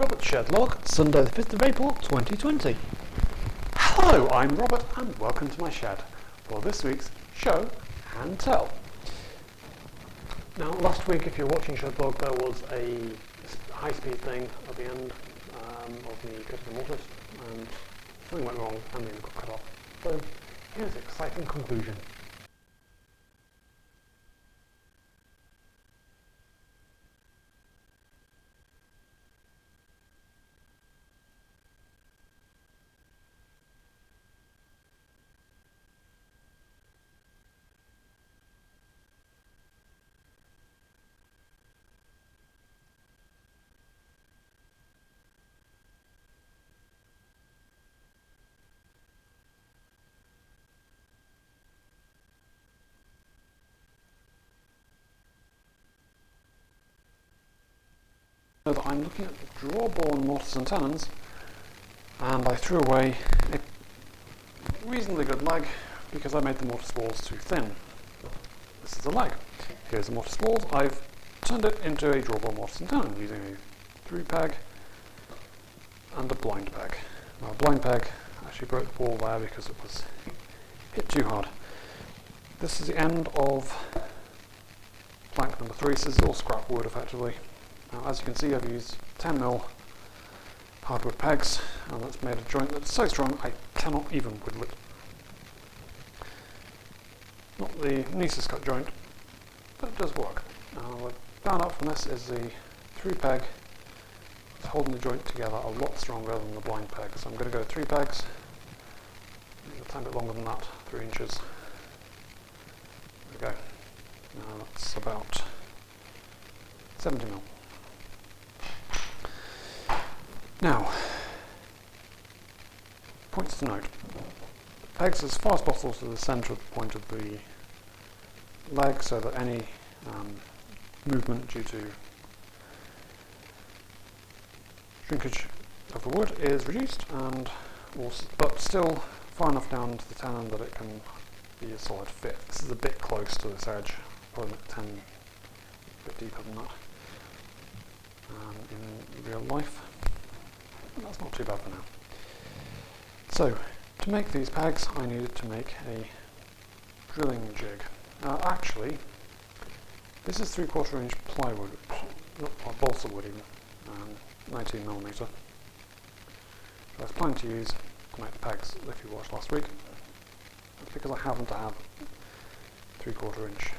Robert Shed Log, Sunday the 5th of April 2020. Hello, I'm Robert and welcome to my shed for this week's Show and Tell. Now last week, if you're watching Shed Log, there was a high-speed thing at the end of me cutting the mortice and something went wrong and the end got cut off. So here's the exciting conclusion. So that I'm looking at the drawborne mortice and tenons, and I threw away a reasonably good leg because I made the mortice walls too thin. This is a leg. Here's the mortice walls. I've turned it into a drawborne mortice and tenon using a through peg and a blind peg. Now a blind peg actually broke the wall there because it was hit too hard. This is the end of plank number 3. This is all scrap wood effectively. Now, as you can see, I've used 10mm hardwood pegs, and that's made a joint that's so strong I cannot even whittle it. Not the neatest cut joint, but it does work. Now, what I found out from this is the through peg is holding the joint together a lot stronger than the blind peg. So I'm going to go 3 pegs, maybe a tiny bit longer than that, 3 inches. There we go. Now that's about 70mm. Now, points to note. Pegs as far as possible to the centre of the point of the leg so that any movement due to shrinkage of the wood is reduced, and but still far enough down to the tenon that it can be a solid fit. This is a bit close to this edge, probably a bit deeper than that in real life. That's not too bad for now. So, to make these pegs, I needed to make a drilling jig. Actually, this is 3/4 inch plywood, not balsa wood even, 19mm. So I was planning to use to make the pegs, if you watched last week. That's because I happen to have 3/4 inch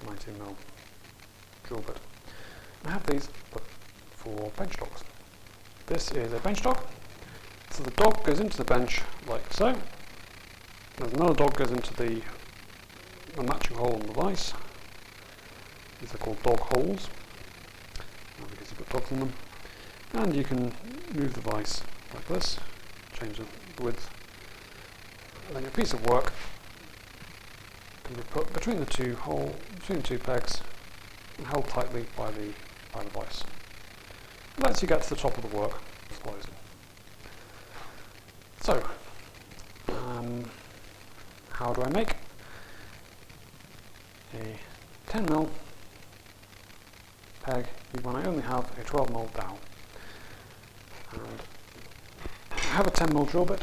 19mm drill bit. I have these for bench dogs. This is a bench dog, so the dog goes into the bench like so. There's another dog goes into the matching hole on the vise. These are called dog holes, because you've got dogs in them. And you can move the vise like this, change the width, and then your piece of work can be put between the two pegs and held tightly by the vise. It lets you get to the top of the work slowly. So, how do I make a 10mm peg when I only have a 12mm dowel? And I have a 10mm drill bit.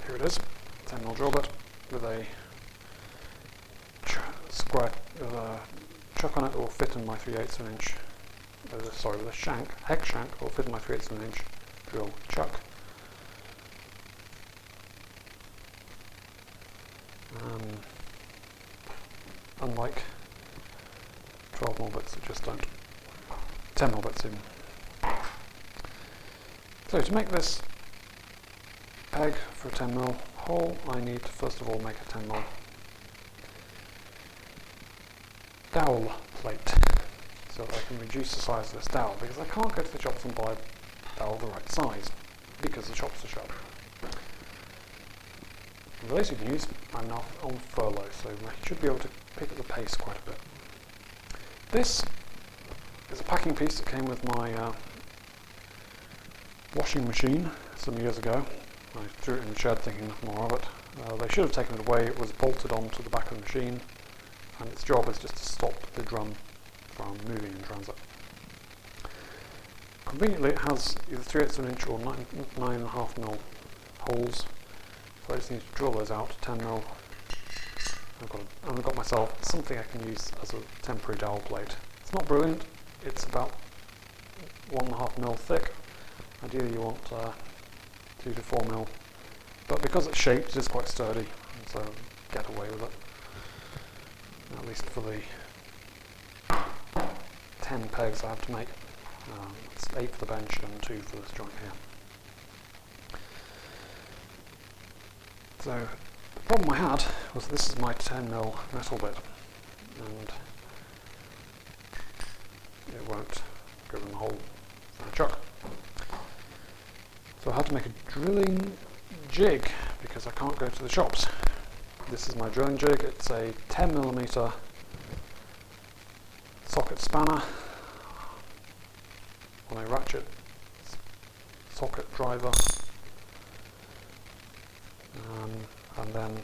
Here it is, 10mm drill bit with a square chuck on it that will fit in my 3/8 inch. With a hex shank that will fit in my 3/8 inch drill chuck. Unlike 12mm bits that just don't. 10mm bits even. So to make this peg for a 10mm hole, I need to first of all make a 10mm dowel plate so that I can reduce the size of this dowel, because I can't go to the shops and buy a dowel the right size because the shops are shut. For those of you, I'm now on furlough, so I should be able to pick up the pace quite a bit. This is a packing piece that came with my washing machine some years ago. I threw it in the shed thinking nothing more of it. They should have taken it away. It was bolted onto the back of the machine, and its job is just to stop the drum from moving in transit. Conveniently it has either 3/8 of an inch or 9.5mm holes, so I just need to drill those out, 10mm. I've got myself something I can use as a temporary dowel plate. It's not brilliant, it's about 1.5mm thick. Ideally you want 2 to 4mm, but because it's shaped it is quite sturdy, so get away with it. At least for the 10 pegs I have to make. It's 8 for the bench and 2 for this joint here. So the problem I had was this is my 10mm metal bit, and it won't go in the hole in a chuck. So I had to make a drilling jig because I can't go to the shops. This is my drilling jig. It's a 10mm socket spanner on a ratchet socket driver, and then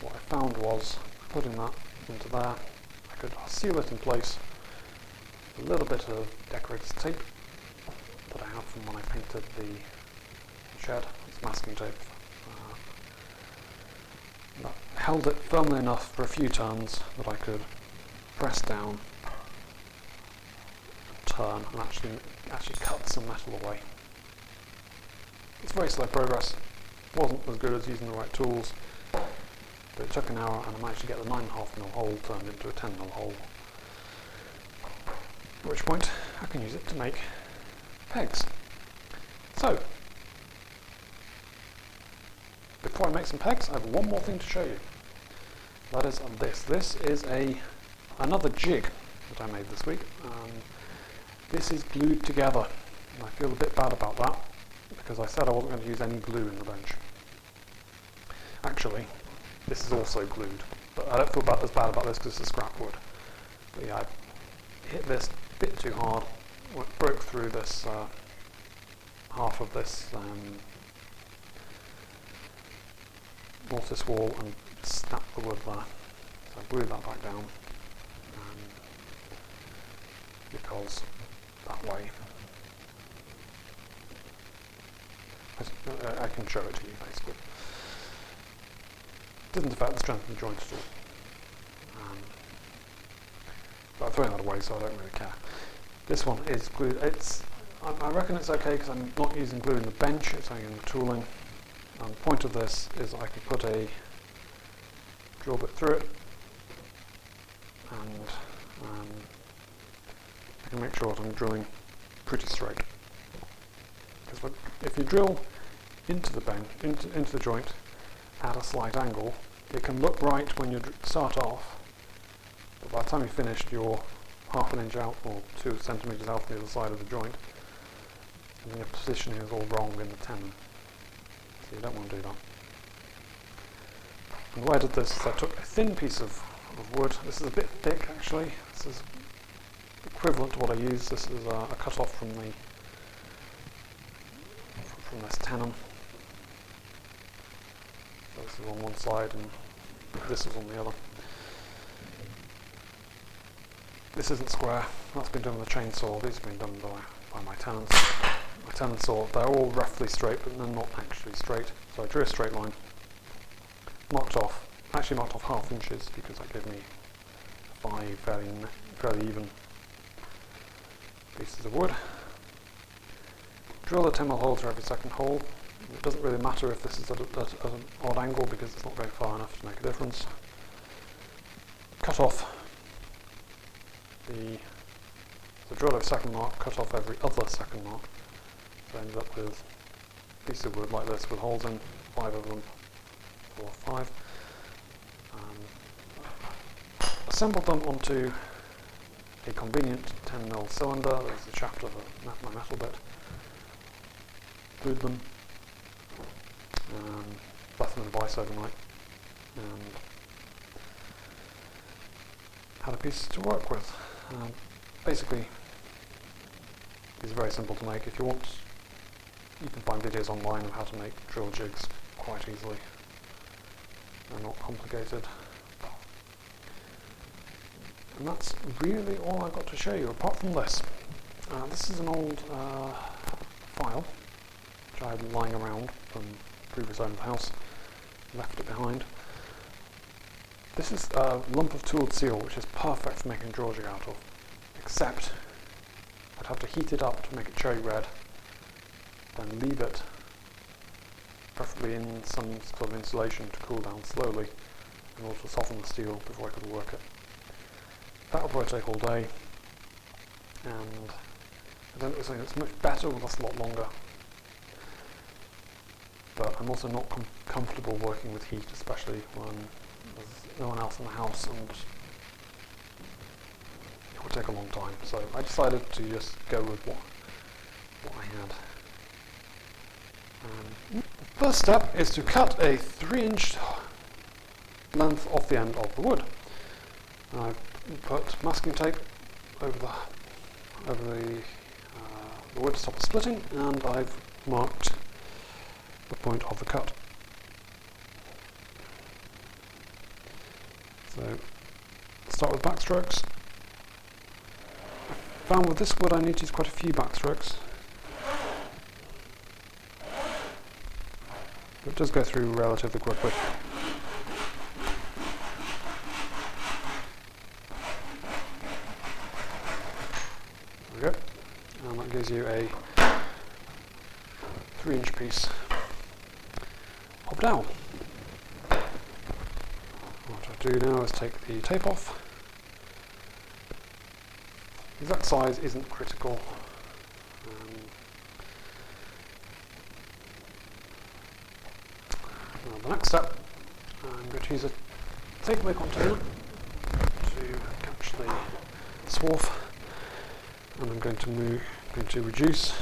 what I found was putting that into there, I could seal it in place with a little bit of decorator's tape that I have from when I painted the shed. It's masking tape. That held it firmly enough for a few turns that I could press down, turn, and actually cut some metal away. It's very slow progress. Wasn't as good as using the right tools, but it took an hour and I managed to get the 9.5mm hole turned into a 10mm hole. At which point I can use it to make pegs. So, before I make some pegs, I have one more thing to show you. That is this. This is another jig that I made this week. This is glued together, and I feel a bit bad about that because I said I wasn't going to use any glue in the bench. Actually, this is also glued, but I don't feel as bad about this because it's scrap wood. But yeah, I hit this a bit too hard, broke through this half of this mortice wall and just snapped the wood there. So I glued that back down because that way I can show it to you basically. It doesn't affect the strength of the joint at all. But I'm throwing that away so I don't really care. This one is glued. I reckon it's okay because I'm not using glue in the bench, it's only in the tooling. And the point of this is I can put a drill bit through it and I can make sure that I'm drilling pretty straight. Because if you drill into the bench, into the joint at a slight angle, it can look right when you start off, but by the time you've finished you're half an inch out or 2 centimetres out the other side of the joint, and then your positioning is all wrong in the tenon. So you don't want to do that. And the way I did this is I took a thin piece of wood. This is a bit thick actually. This is equivalent to what I use. This is a cut off from this tenon. So this is on one side and this is on the other. This isn't square. That's been done with a chainsaw. These have been done by my tenons. My tenon saw, they're all roughly straight, but they're not actually straight. So I drew a straight line, marked off 1/2 inches because that gave me 5 fairly even pieces of wood. Drill the 10mm hole through every second hole. It doesn't really matter if this is at an odd angle because it's not going far enough to make a difference. Cut off the drill every second mark, cut off every other second mark. So I ended up with a piece of wood like this with holes in, 5 of them, 4 or 5. Assembled them onto a convenient 10mm cylinder. There's the shaft of my metal bit. Glued them, left them in the vise overnight, and had a piece to work with. Basically, these are very simple to make. If you want, you can find videos online of how to make drill jigs quite easily. They're not complicated. And that's really all I've got to show you, apart from this. This is an old file which I had lying around from the previous owner of the house, left it behind. This is a lump of tooled seal which is perfect for making a draw jig out of, except I'd have to heat it up to make it cherry red, then leave it preferably in some sort of insulation to cool down slowly in order to soften the steel before I could work it. That will probably take all day, and I don't think it's much better, it will last a lot longer. But I'm also not comfortable working with heat, especially when there's no one else in the house and it would take a long time. So I decided to just go with what I had. The first step is to cut a 3-inch length off the end of the wood. I've put masking tape over the wood to stop it splitting, and I've marked the point of the cut. So start with backstrokes. I found with this wood I need to use quite a few backstrokes. It does go through relatively quickly. There we go. And that gives you a 3-inch piece of dowel. What I do now is take the tape off. The exact size isn't critical. The next step, I'm going to use a takeaway container to catch the swarf, and I'm going to reduce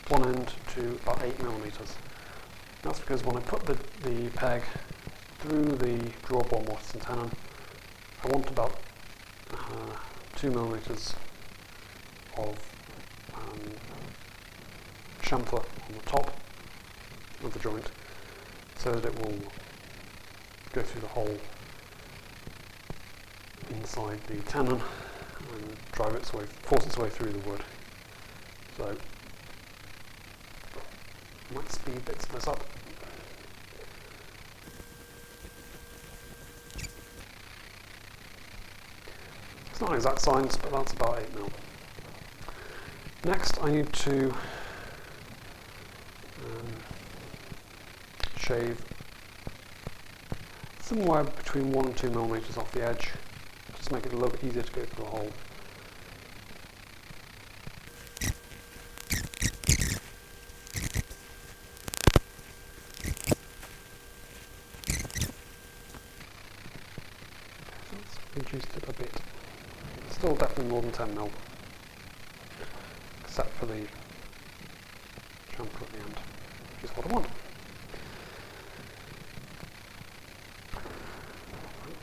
one end to about 8mm. That's because when I put the peg through the drawborne mortice and tenon, I want about 2mm of chamfer on the top of the joint, so that it will go through the hole inside the tenon and force its way through the wood. So I might speed bits of this up. It's not an exact science, but that's about 8mm. Next I need to shave somewhere between 1 and 2mm off the edge, just to make it a little bit easier to go through the hole. Let's reduce it a bit. Still definitely more than 10mm, except for the chamfer at the end, which is what I want.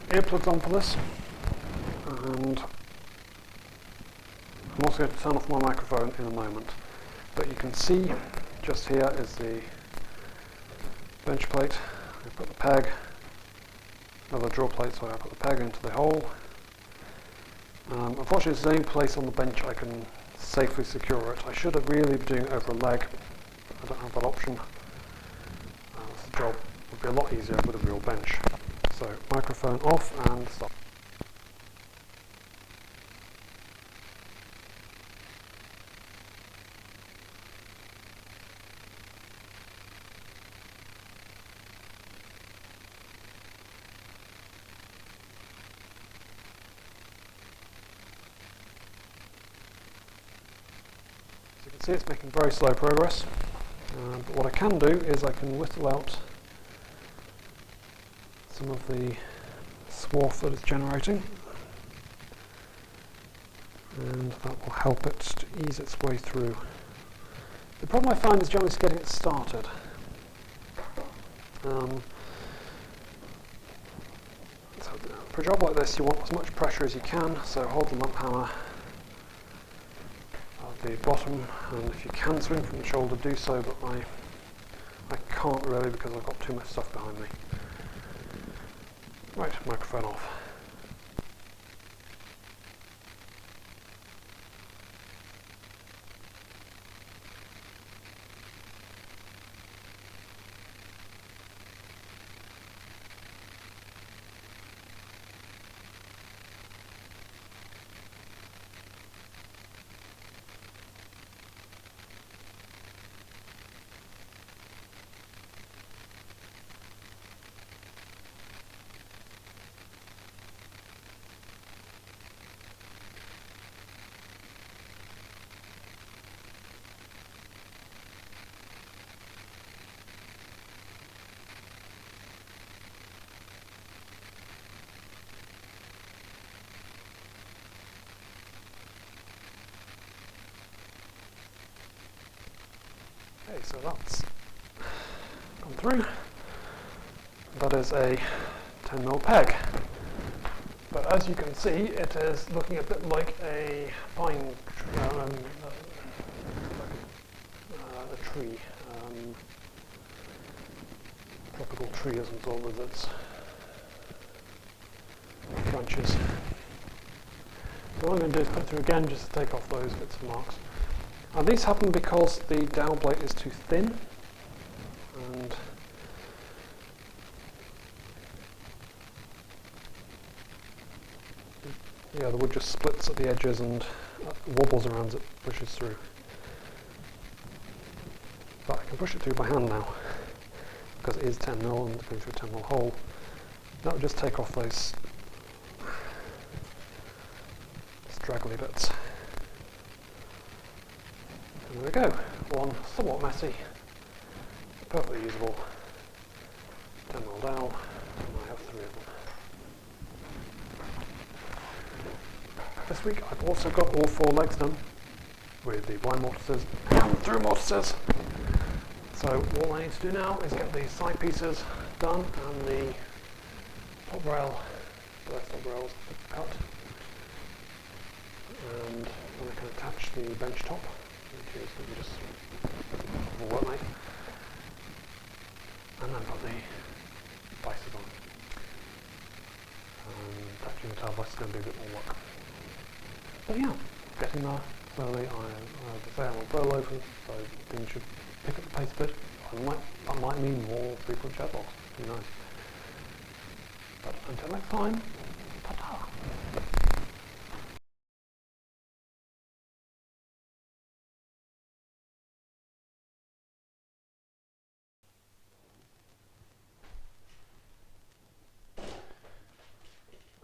Earplugs on for this, and I'm also going to turn off my microphone in a moment, but you can see just here is the bench plate. I put the peg, another draw plate, so I put the peg into the hole. Unfortunately it's the only place on the bench I can safely secure it. I should have really been doing it over a leg. I don't have that option. The job would be a lot easier with a real bench. So microphone off and stop. As you can see, it's making very slow progress, but what I can do is I can whittle out some of the swarf that it's generating, and that will help it to ease its way through. The problem I find is generally getting it started. So for a job like this you want as much pressure as you can, so hold the lump hammer at the bottom, and if you can swing from the shoulder do so, but I can't really because I've got too much stuff behind me. Right, microphone off. Okay, so that's gone through. That is a 10mm peg. But as you can see, it is looking a bit like a pine, a tree, tropical tree as well with its branches. So what I'm going to do is put it through again just to take off those bits of marks. And these happen because the dowel blade is too thin, and yeah, the wood just splits at the edges and wobbles around as it pushes through. But I can push it through by hand now, because it is 10mm and it's going through a 10mm hole. That would just take off those straggly bits. And there we go, one somewhat messy, perfectly usable 10mm dowel, and I have 3 of them. This week I've also got all 4 legs done with the blind mortices and through mortices. So all I need to do now is get the side pieces done and the top rail, both top rails cut, and then I can attach the bench top, which is going to be just a work knife, and I've got the vices on. Attaching the tail vice is going to be a bit more work. But yeah, getting there slowly. I say I'm on furlough open, so things should pick up the pace a bit. That might mean more frequent chat box, who knows. But until next time, ta-ta!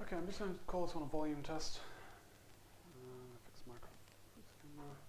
Okay, I'm just going to call this one a volume test. Fix the microphone.